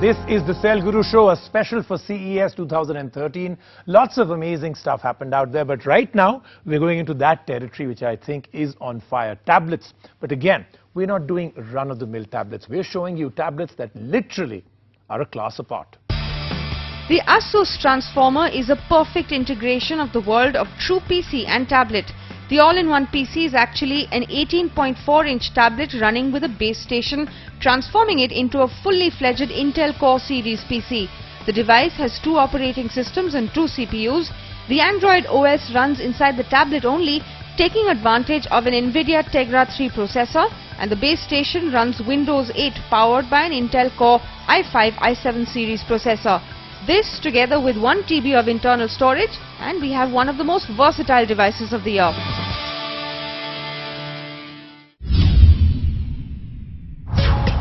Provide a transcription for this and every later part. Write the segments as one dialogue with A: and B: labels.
A: This is the Cell Guru Show, a special for CES 2013. Lots of amazing stuff happened out there, but right now we're going into that territory which I think is on fire, tablets. But again, we're not doing run-of-the-mill tablets. We're showing you tablets that literally are a class apart.
B: The Asus Transformer is a perfect integration of the world of true PC and tablet. The all-in-one PC is actually an 18.4-inch tablet running with a base station, transforming it into a fully fledged Intel Core series PC. The device has 2 operating systems and 2 CPUs. The Android OS runs inside the tablet only, taking advantage of an NVIDIA Tegra 3 processor, and the base station runs Windows 8 powered by an Intel Core i5 i7 series processor. This together with 1 TB of internal storage, and we have one of the most versatile devices of the year.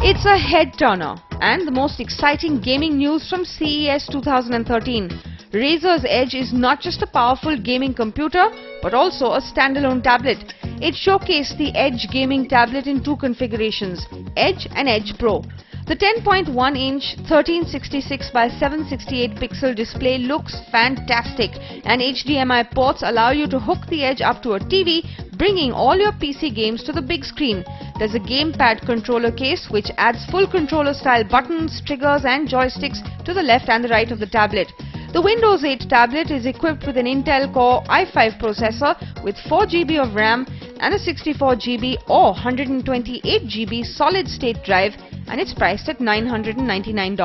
B: It's a head-turner and the most exciting gaming news from CES 2013. Razer's Edge is not just a powerful gaming computer but also a standalone tablet. It showcased the Edge gaming tablet in 2 configurations, Edge and Edge Pro. The 10.1-inch 1366 by 768 pixel display looks fantastic, and HDMI ports allow you to hook the Edge up to a TV, bringing all your PC games to the big screen. There's a gamepad controller case which adds full controller style buttons, triggers and joysticks to the left and the right of the tablet. The Windows 8 tablet is equipped with an Intel Core i5 processor with 4 GB of RAM and a 64 GB or 128 GB solid state drive, and it's priced at $999.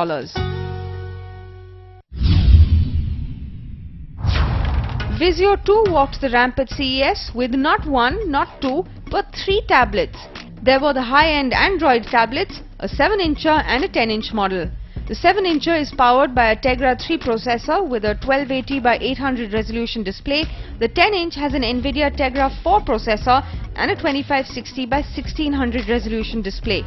B: Vizio 2 walked the ramp at CES with not 1, not 2, but 3 tablets. There were the high-end Android tablets, a 7-incher and a 10-inch model. The 7-incher is powered by a Tegra 3 processor with a 1280 by 800 resolution display. The 10-inch has an NVIDIA Tegra 4 processor and a 2560 by 1600 resolution display.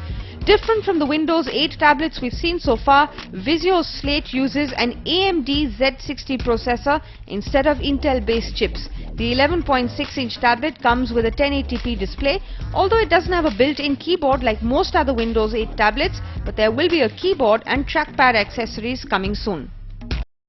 B: Different from the Windows 8 tablets we've seen so far, Vizio's slate uses an AMD Z60 processor instead of Intel-based chips. The 11.6-inch tablet comes with a 1080p display, although it doesn't have a built-in keyboard like most other Windows 8 tablets, but there will be a keyboard and trackpad accessories coming soon.